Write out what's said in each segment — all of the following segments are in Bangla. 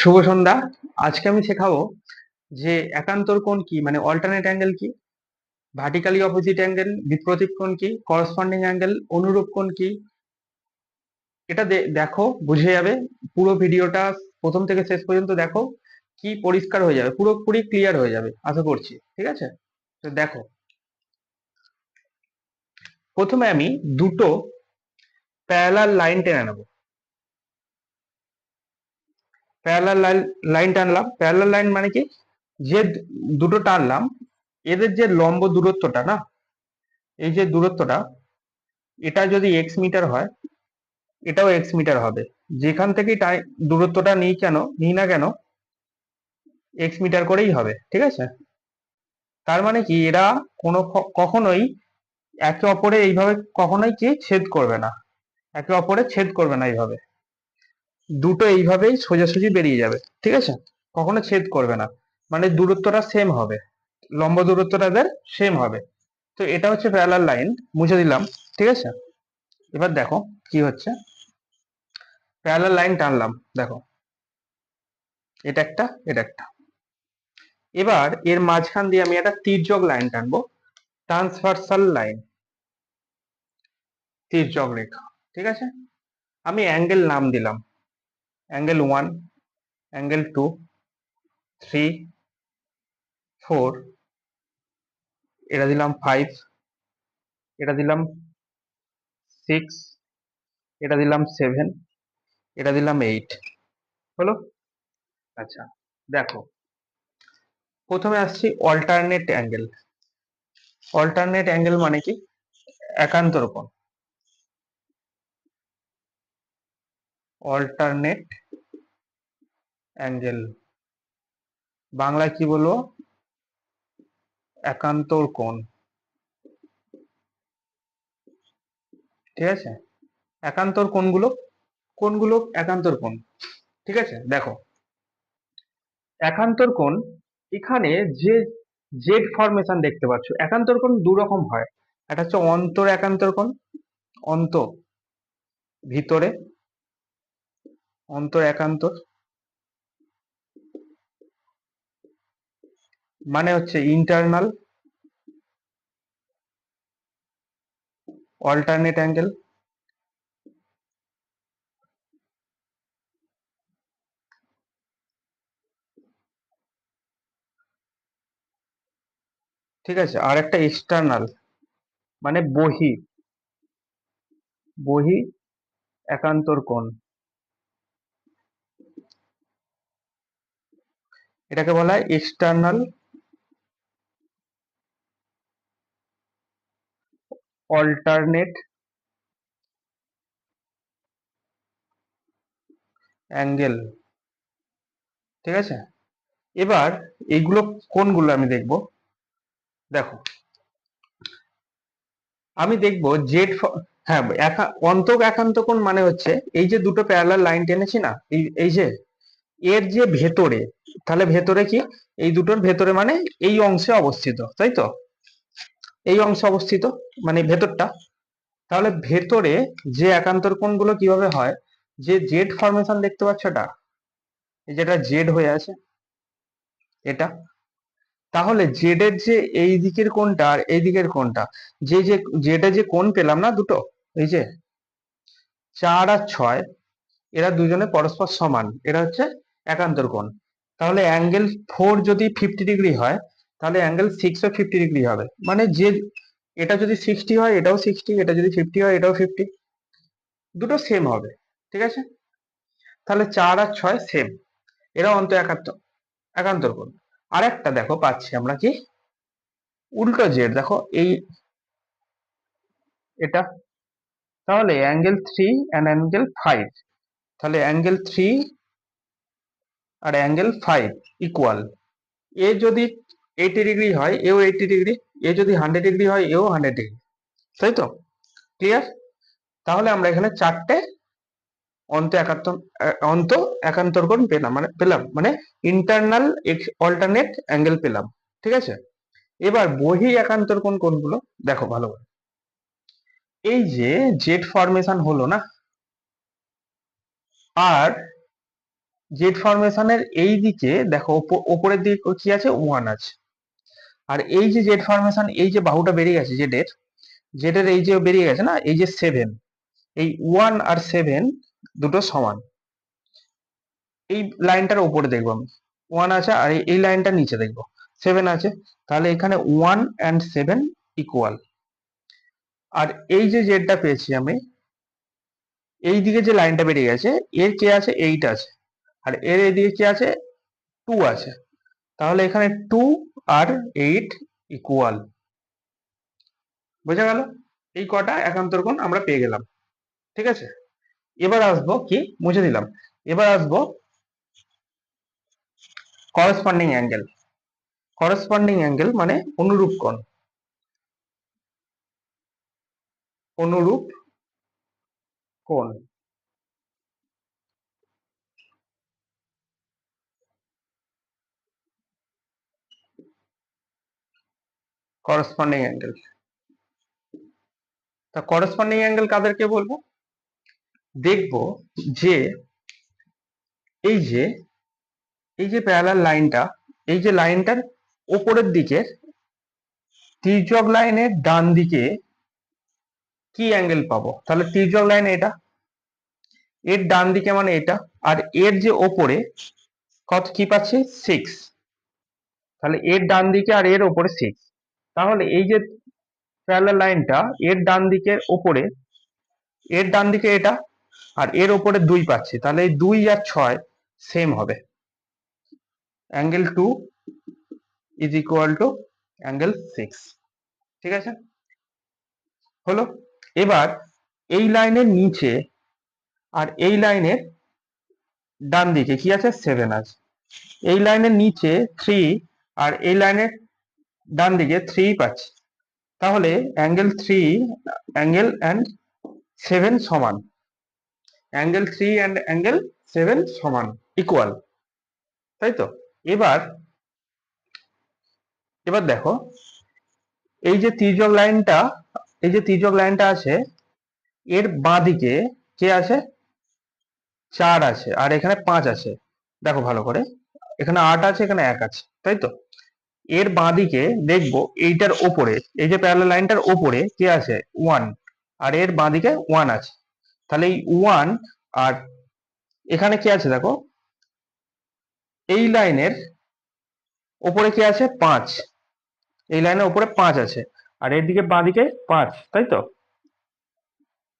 শুভ সন্ধ্যা। আজকে আমি শেখাবো যে একান্তর কোণ কি, মানে অল্টারনেট অ্যাঙ্গেল কি, ভার্টিক্যালি অপোজিট অ্যাঙ্গেল, বিপরীত কোণ কি, করসপন্ডিং অ্যাঙ্গেল, অনুরূপ কোণ কি। এটা দেখো, বুঝে যাবে। পুরো ভিডিওটা প্রথম থেকে শেষ পর্যন্ত দেখো, কি পরিষ্কার হয়ে যাবে, পুরোপুরি ক্লিয়ার হয়ে যাবে আশা করছি। ঠিক আছে, তো দেখো, প্রথমে আমি দুটো প্যারালাল লাইন টেনে নেবো। প্যারালাল লাইন টানলাম। প্যারালাল লাইন মানে কি, যে দুটো টানলাম এদের যে লম্ব দূরত্বটা না, এই যে দূরত্বটা, এটা যদি এক্স মিটার হয়, এটাও এক্স মিটার হবে। যেখান থেকেই দূরত্বটা নিই না কেন, এক্স মিটার করেই হবে। ঠিক আছে, তার মানে কি, এরা কখনোই একে অপরে এইভাবে কখনোই কি ছেদ করবে না, একে অপরে ছেদ করবে না এইভাবে। দুটো এইভাবেই সোজাসুজি বেরিয়ে যাবে। ঠিক আছে, কখনো ছেদ করবে না, মানে দূরত্বটা সেম হবে, লম্ব দূরত্বটা এদের সেম হবে। তো এটা হচ্ছে প্যারালাল লাইন, মুছে দিলাম। ঠিক আছে, এবার দেখো কি হচ্ছে। প্যারালাল লাইন টানলাম, দেখো এটা একটা, এটা একটা। এবার এর মাঝখান দিয়ে আমি একটা তির্যক লাইন টানবো, ট্রান্সভার্সাল লাইন, তির্যক রেখা। ঠিক আছে, আমি অ্যাঙ্গেল নাম দিলাম, অ্যাঙ্গেল 1, অ্যাঙ্গেল 2, 3, 4, এটা দিলাম 5, এটা দিলাম 6, এটা দিলাম 7, এটা দিলাম 8। হলো? আচ্ছা, দেখো, প্রথমে আসছি অল্টারনেট অ্যাঙ্গেল। অল্টারনেট অ্যাঙ্গেল মানে কি, একান্তর কোণ। অল্টারনেট অ্যাঙ্গেল বাংলায় কি বলবো, একান্তর কোণ। ঠিক আছে, একান্তর কোণগুলো, কোণগুলো একান্তর কোণ। ঠিক আছে, দেখো, একান্তর কোণ, এখানে যে জেড ফরমেশন দেখতে পাচ্ছ, একান্তর কোণ দু রকম হয়। একটা হচ্ছে অন্তর একান্তর কোণ, অন্ত, ভিতরে, অন্তর একান্তর মানে হচ্ছে ইন্টারনাল অল্টারনেট অ্যাঙ্গেল। ঠিক আছে, আর একটা এক্সটার্নাল মানে বহি, বহি একান্তর কোণ, এটাকে বলা হয় এক্সটার্নাল অল্টারনেট অ্যাঙ্গেল। ঠিক আছে, এবার এইগুলো কোনগুলো আমি দেখব। দেখো, আমি দেখব জেড, হ্যাঁ, অন্তক একান্ত কোণ মানে হচ্ছে এই যে দুটো প্যারালাল লাইন টেনেছি না, এই যে এর যে ভেতরে, তাহলে ভেতরে কি, এই দুটোর ভেতরে মানে এই অংশে অবস্থিত, তাই তো, এই অংশে অবস্থিত মানে ভেতরটা। তাহলে ভেতরে যে একান্তর কোণগুলো কিভাবে হয়, যে জেড ফরমেশন দেখতে পাচ্ছ, এটা এই যেটা জেড হয়ে আছে, এটা, তাহলে জেড এর যে এই দিকের কোণটা আর এই দিকের কোণটা, যে যে জেড এর যে কোণ পেলাম না দুটো, এই যে 4 আর 6, এরা দুজনে পরস্পর সমান, এরা হচ্ছে একান্তর কোণ। তাহলে অ্যাঙ্গেল 4 যদি 50 ডিগ্রি হয়, তাহলে অ্যাঙ্গেল 6 ও 50 ডিগ্রি হবে। মানে যে এটা যদি 60 হয় এটাও 60, এটা যদি 50 হয় এটাও 50, দুটো সেম হবে। ঠিক আছে, তাহলে 4 আর 6 সেম, এরা একান্তর কোণ। আরেকটা দেখো পাচ্ছি আমরা কি, উল্টো জেড, দেখো এই, এটা, তাহলে অ্যাঙ্গেল 3 এন্ড অ্যাঙ্গেল 5, তাহলে অ্যাঙ্গেল 3 আর অ্যাঙ্গেল 5 ইকুয়াল। এ যদি 80 ডিগ্রি হয় এও 80 ডিগ্রি, এ যদি 100 ডিগ্রি হয় এও 100 ডিগ্রি, তাই তো, ক্লিয়ার। তাহলে আমরা এখানে চারটে অন্ত একান্তর কোণ পেলাম মানে ইন্টারনাল অল্টারনেট অ্যাঙ্গেল পেলাম। ঠিক আছে, এবার বহি একান্তর কোণ কোনগুলো দেখো ভালো করে। এই যে জেড ফরমেশন হলো না, আর জেড ফরমেশনের এই দিকে দেখো ওপরের দিকে কি আছে, 1 আছে। আর এই যে জেড ফরমেশন, এই যে বাহুটা বেরিয়ে গেছে জেড এর এই যে বেরিয়ে গেছে না, এই যে 7, এই 1 আর 7 দুটো সমান। এই লাইনটার উপরে দেখবো আমি 1 আছে, আর এই লাইনটা নিচে দেখবো 7 আছে। তাহলে এখানে 1 and 7 ইকুয়াল। আর এই যে জেডটা পেয়েছি আমি, এই দিকে যে লাইনটা বেরিয়ে গেছে, এর কে আছে, 8 আছে। আর এর এদিকে কি আছে, 2 আছে। তাহলে এখানে 2 আর 8 ইকুয়াল। বোঝা গেল? এই কটা একান্তর কোণ আমরা পেয়ে গেলাম। ঠিক আছে, এবার আসবো কি, মুছে দিলাম। এবার আসবো করসপন্ডিং অ্যাঙ্গেল। করসপন্ডিং অ্যাঙ্গেল মানে অনুরূপ কোণ। অনুরূপ কোণ। Corresponding angle. তা করসপন্ডিং অ্যাঙ্গেল কাদেরকে বলবো? দেখবো যে এই যে এই যে প্যারালাল লাইনটা, এই যে লাইনটার ওপরের দিকে তির্যক লাইনের ডান দিকে কি অ্যাঙ্গেল পাবো। তাহলে তির্যক লাইন এটা, এর ডান দিকে মানে এটা, আর এর যে ওপরে কত কি পাচ্ছি, 6। তাহলে এর ডান দিকে আর এর ওপরে 6। তাহলে এই যে প্যারালাল লাইনটা, এর ডান দিকের ওপরে, এর ডান দিকে এটা, আর এর ওপরে 2 পাচ্ছি। তাহলে এই 2 আর 6 সেম হবে। Angle 2 is equal to angle 6। ঠিক আছে, হলো। এবার এই লাইনের নিচে আর এই লাইনের ডান দিকে কি আছে, 7 আছে। এই লাইনের নিচে 3 আর এই লাইনের ডান দিকে 3 পাচ্ছি। তাহলে অ্যাঙ্গেল 3 অ্যাঙ্গেল অ্যান্ড 7 সমান। অ্যাঙ্গেল 3 অ্যান্ড অ্যাঙ্গেল 7 সমান, ইকুয়াল, তাই তো? এবার এবার দেখো, এই যে তির্যক লাইনটা, এই যে তির্যক লাইনটা আছে, এর বাঁদিকে কে আছে, 4 আছে, আর এখানে 5 আছে। দেখো ভালো করে, এখানে 8 আছে, এখানে 1 আছে, তাই তো? এর বাঁদিকে দেখবো এইটার ওপরে, এই যে প্যারালাল লাইনটার ওপরে কে আছে, 1, আর এর বাঁদিকে 1 আছে। তাহলে এই 1 আর এখানে কি আছে দেখো, এই লাইনের ওপরে কি আছে, 5। এই লাইনের উপরে 5 আছে, আর এর দিকে বাঁদিকে 5, তাই তো?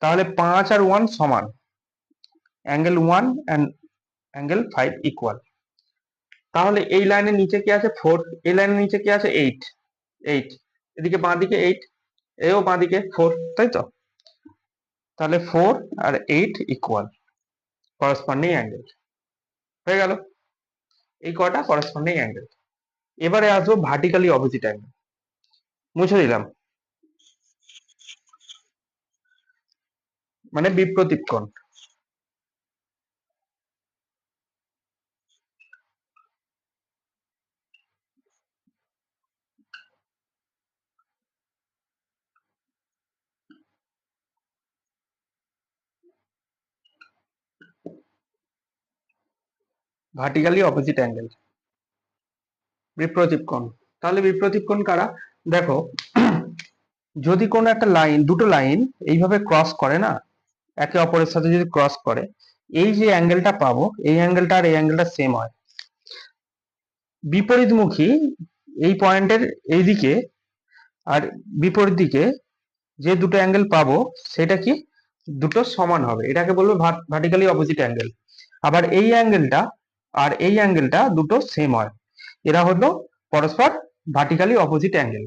তাহলে 5 আর 1 সমান, অ্যাঙ্গেল 1 অ্যান্ড অ্যাঙ্গেল 5 ইকুয়াল। তাহলে এই লাইনের নিচে কি আছে, 4। এই লাইনের নিচে কি আছে, 8। 8 এদিকে বাঁদিকে 8, এও বাঁদিকে 4, তাই তো? তাহলে 4 আর 8 ইকুয়াল করসপন্ডিং অ্যাঙ্গেল। হয়ে গেল এই কটা করসপন্ডিং অ্যাঙ্গেল। এবারে আসবো ভার্টিক্যালি অপোজিট অ্যাঙ্গেল। মুছে দিলাম, মানে বিপরীত কোণ। ভার্টিক্যালি অপোজিট অ্যাঙ্গেল, বিপরীত কোণ। তাহলে বিপরীত কোণ কারা? দেখো, যদি কোনো একটা লাইন, দুটো লাইন এইভাবে ক্রস করে না, একে অপরের সাথে যদি ক্রস করে, এই যে অ্যাঙ্গেলটা পাবো, এই অ্যাঙ্গেলটা আর এই অ্যাঙ্গেলটা সেম হয়। বিপরীতমুখী এই পয়েন্টের এই দিকে আর বিপরীত দিকে যে দুটো অ্যাঙ্গেল পাবো, সেটা কি, দুটো সমান হবে। এটাকে বলবো ভার্টিক্যালি অপোজিট অ্যাঙ্গেল। আবার এই অ্যাঙ্গেলটা আর এই অ্যাঙ্গেলটা দুটো সেম হয়, এরা হলো পরস্পর ভার্টিক্যালি অপোজিট অ্যাঙ্গেল।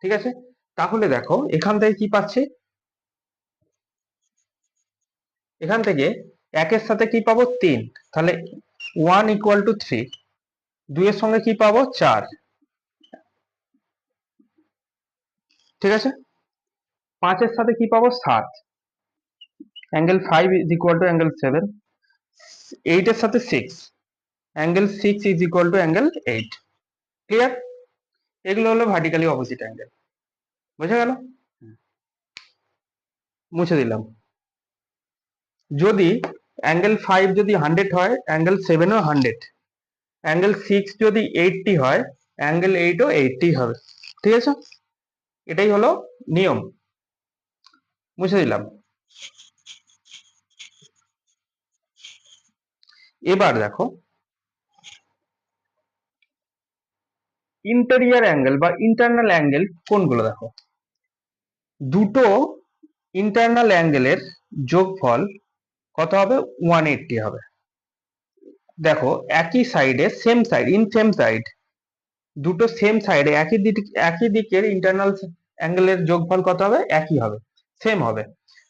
ঠিক আছে, তাহলে দেখো এখান থেকে কি পাচ্ছি, এখান থেকে একের সাথে কি পাবো, 3। তাহলে 1 ইকুয়াল টু 3। 2 এর সঙ্গে কি পাবো, 4। ঠিক আছে, 5 এর সাথে কি পাবো, 7। Angle 5 is equal to angle 7। 8 এর সাথে 6, angle 6 is equal to angle 8। Clear? এগুলো হলো ভার্টিক্যালি অপোজিট অ্যাঙ্গেল। বুঝা গেল? মুছে দিলাম। যদি অ্যাঙ্গেল 5 যদি 100 হয়, অ্যাঙ্গেল 7 ও 100, অ্যাঙ্গেল 6 যদি 80 হয়, অ্যাঙ্গেল 8 ও 80 হবে। ঠিক আছে, এটাই হলো নিয়ম। বুঝে দিলাম। এবার দেখো ইন্টেরিয়র অ্যাঙ্গেল বা ইন্টারনাল অ্যাঙ্গেল কোনগুলো, দেখো দুটো ইন্টারনাল অ্যাঙ্গেলের যোগফল কত হবে? 180 হবে। দেখো একই সাইডে, same side, in same side, দুটো সেম সাইডে একই দিকের ইন্টারনাল অ্যাঙ্গেলের যোগফল কত হবে? একই হবে, সেম হবে।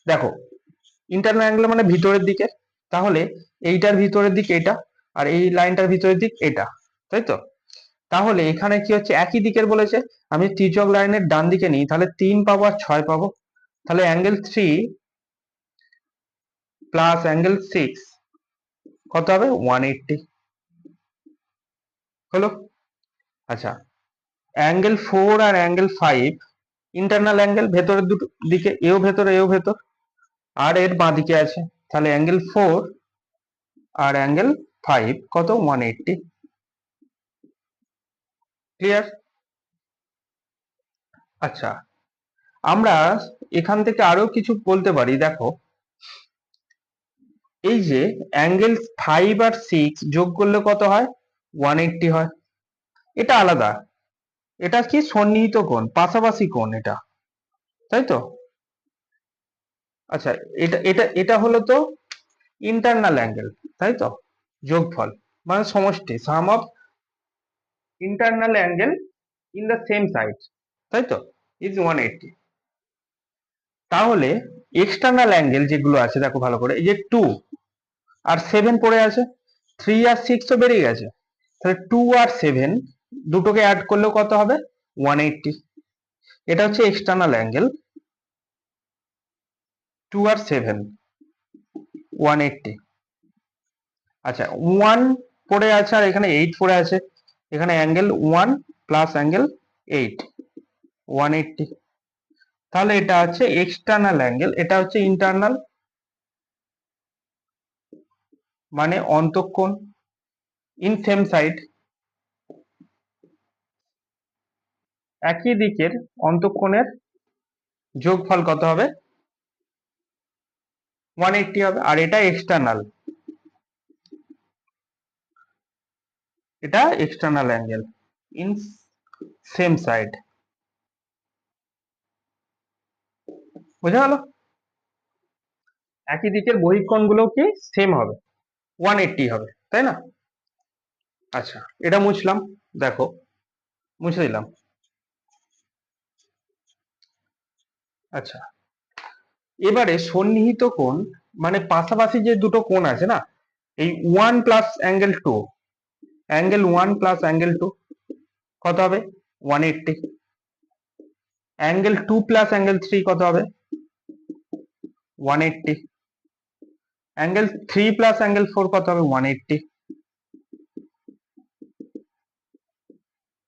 দেখো ইন্টারনাল অ্যাঙ্গেল মানে ভিতরের দিকে, তাহলে এইটার ভিতরের দিক এটা, আর এই লাইনটার ভিতরের দিক এটা, তাই তো? তাহলে এখানে কি হচ্ছে? একই দিকের বলেছে, আমি তির্যক লাইনের ডান দিকে নিই, তাহলে 3 পাবো আর 6 পাবো। তাহলে অ্যাঙ্গেল 3 প্লাস অ্যাঙ্গেল 6 কত হবে? 180 হলো। আচ্ছা, অ্যাঙ্গেল 4 আর অ্যাঙ্গেল 5 ইন্টারনাল অ্যাঙ্গেল, ভেতরের দুটো দিকে, এও ভেতর এও ভেতর, আর এর বাঁ দিকে আছে। তাহলে অ্যাঙ্গেল 4 আর অ্যাঙ্গেল 5 কত? 180। ক্লিয়ার? আচ্ছা, আমরা এখান থেকে আরো কিছু বলতে পারি। দেখো এই যে অ্যাঙ্গেল 5 আর 6 যোগ করলে কত হয়? 180 হয়। এটা আলাদা, এটা কি সন্নিহিত কোণ, পাশাপাশি কোণ এটা, তাই তো? আচ্ছা, এটা এটা এটা হলো তো ইন্টারনাল অ্যাঙ্গেল, তাই তো? যোগফল মানে সমষ্টি, sum of internal angle in the same side, তাই তো, ইজ 180। তাহলে এক্সটার্নাল অ্যাঙ্গেল যেগুলো আছে, দেখো ভালো করে, এই যে 2 আর 7 পড়ে আছে, 3 আর 6 তো বেরিয়ে গেছে, তাহলে 2 আর 7 দুটোকে অ্যাড করলেও কত হবে? 180। এটা হচ্ছে এক্সটার্নাল অ্যাঙ্গেল, 2 আর 7 180। আচ্ছা, 1 পড়ে আছে আর এখানে 8 পড়ে আছে, এখানে অ্যাঙ্গেল 1 প্লাস অ্যাঙ্গেল 8, 180। তাহলে এটা হচ্ছে এক্সটার্নাল অ্যাঙ্গেল, এটা হচ্ছে ইন্টারনাল মানে অন্তঃকোণ, ইন সেম সাইড, একই দিকের অন্তঃকোণের যোগফল কত হবে? 180 হবে। আর এটা এক্সটার্নাল, এটা external angle in same side. বোঝা গেল? একই দিকের বহিঃকোণ গুলো কি সেম হবে, 180 হবে, তাই না? আচ্ছা, এটা মুছলাম, দেখো মুছে দিলাম। আচ্ছা, এবারে সন্নিহিত কোণ মানে পাশাপাশি যে দুটো কোণ আছে না, এই 1 plus angle 2, angle 1 plus angle 2 কত হবে? 180। অ্যাঙ্গেল 2 প্লাস অ্যাঙ্গেল 3 কত হবে? 180। অ্যাঙ্গেল 3 প্লাস অ্যাঙ্গেল 4 কত হবে? 180।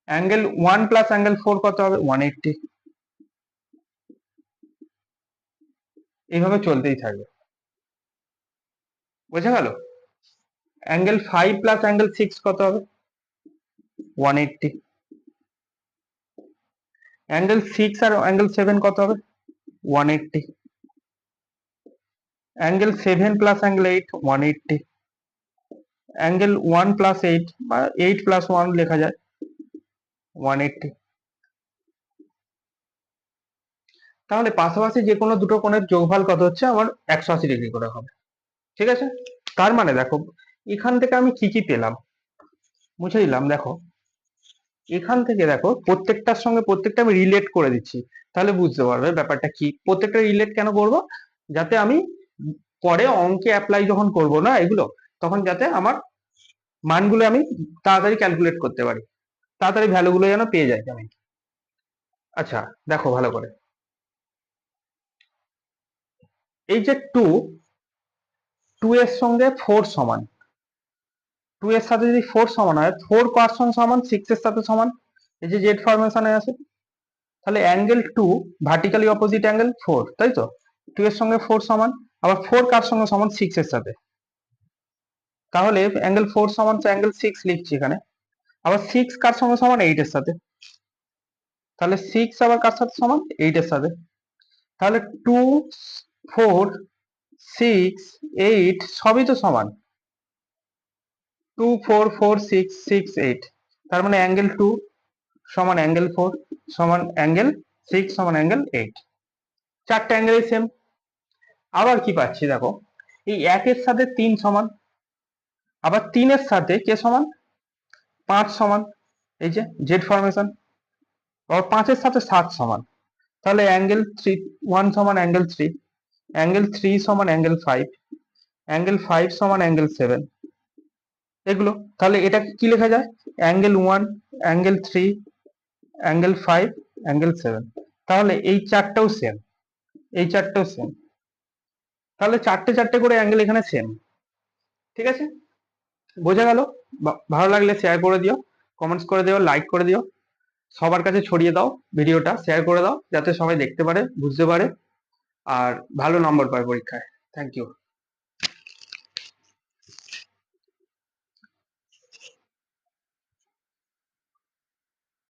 অ্যাঙ্গেল 1 প্লাস অ্যাঙ্গেল 4 কত হবে? 180। এইভাবে চলতেই থাকবে। বোঝা গেল? অ্যাঙ্গেল 5 প্লাস অ্যাঙ্গেল 6 কত হবে? 180। অ্যাঙ্গেল 6 আর অ্যাঙ্গেল 7 কত হবে? 180। Angle 7 plus angle 8 180। Angle 1 plus 8 বা 8 প্লাস 1 লেখা যায় 180। তাহলে পাশাপাশি যে কোনো দুটো কোণের যোগফল কত হচ্ছে? আমার 180 ডিগ্রি করে হবে। ঠিক আছে, তার মানে দেখো এখান থেকে আমি কি কি পেলাম, মুছে দিলাম। দেখো এখান থেকে দেখো প্রত্যেকটার সঙ্গে প্রত্যেকটা আমি রিলেট করে দিচ্ছি, তাহলে বুঝতে পারবে ব্যাপারটা কি। প্রত্যেকটা রিলেট কেন করব? যাতে আমি পরে অঙ্কে অ্যাপ্লাই যখন করব না এগুলো, তখন যাতে আমার মানগুলো আমি তাড়াতাড়ি ক্যালকুলেট করতে পারি, তাড়াতাড়ি ভ্যালুগুলো যেন পেয়ে যাই আমি। আচ্ছা, দেখো ভালো করে, এই যে 2 এর সঙ্গে 4 সমান, 2 এর সাথে যদি 4 সমান হয়, 4 কার সঙ্গে সমান? 6 এর সাথে সমান, এই যে জেড ফরমেশনে আছে। তাহলে অ্যাঙ্গেল 2 ভার্টিক্যালি অপোজিট অ্যাঙ্গেল 4, তাই তো? 2 এর সঙ্গে 4 সমান, আবার 4 কার সঙ্গে সমান? 6 এর সাথে। তাহলে অ্যাঙ্গেল 4 সমান অ্যাঙ্গেল 6 লিখছি এখানে। আবার 6 কার সঙ্গে সমান 8 এর সাথে, তাহলে 6 আবার কার সাথে সমান 8 এর সাথে, তাহলে 2 4 6 8 সবই তো সমান, 2 4 4 6 6 8, তার মানে অ্যাঙ্গেল 2 সমান অ্যাঙ্গেল 4 সমান অ্যাঙ্গেল 6 সমান অ্যাঙ্গেল 8, চারটে অ্যাঙ্গেলই সেম। আবার কি পাচ্ছি দেখো, এই 1 এর সাথে 3 সমান, আবার 3 এর সাথে কে সমান, 5 সমান, এই যে জেড ফরমেশন, আবার 5 এর সাথে 7 সমান, তাহলে অ্যাঙ্গেল 3 1 সমান অ্যাঙ্গেল 3, অ্যাঙ্গেল 3 সমান অ্যাঙ্গেল 5, অ্যাঙ্গেল 5 সমান অ্যাঙ্গেল 7, এগুলো। তাহলে এটা কি লেখা যায়, অ্যাঙ্গেল 1 অ্যাঙ্গেল 3 অ্যাঙ্গেল 5 অ্যাঙ্গেল 7, তাহলে এই চারটাও সেম, এই চারটাও সেম, তাহলে চারটে চারটে করে অ্যাঙ্গেল এখানে সেম। ঠিক আছে, বোঝা গেল? ভালো লাগলে শেয়ার করে দিও, কমেন্টস করে দিও, লাইক করে দিও, সবার কাছে ছড়িয়ে দাও, ভিডিওটা শেয়ার করে দাও যাতে সবাই দেখতে পারে, বুঝতে পারে আর ভালো নম্বর পায় পরীক্ষায়। Thank you.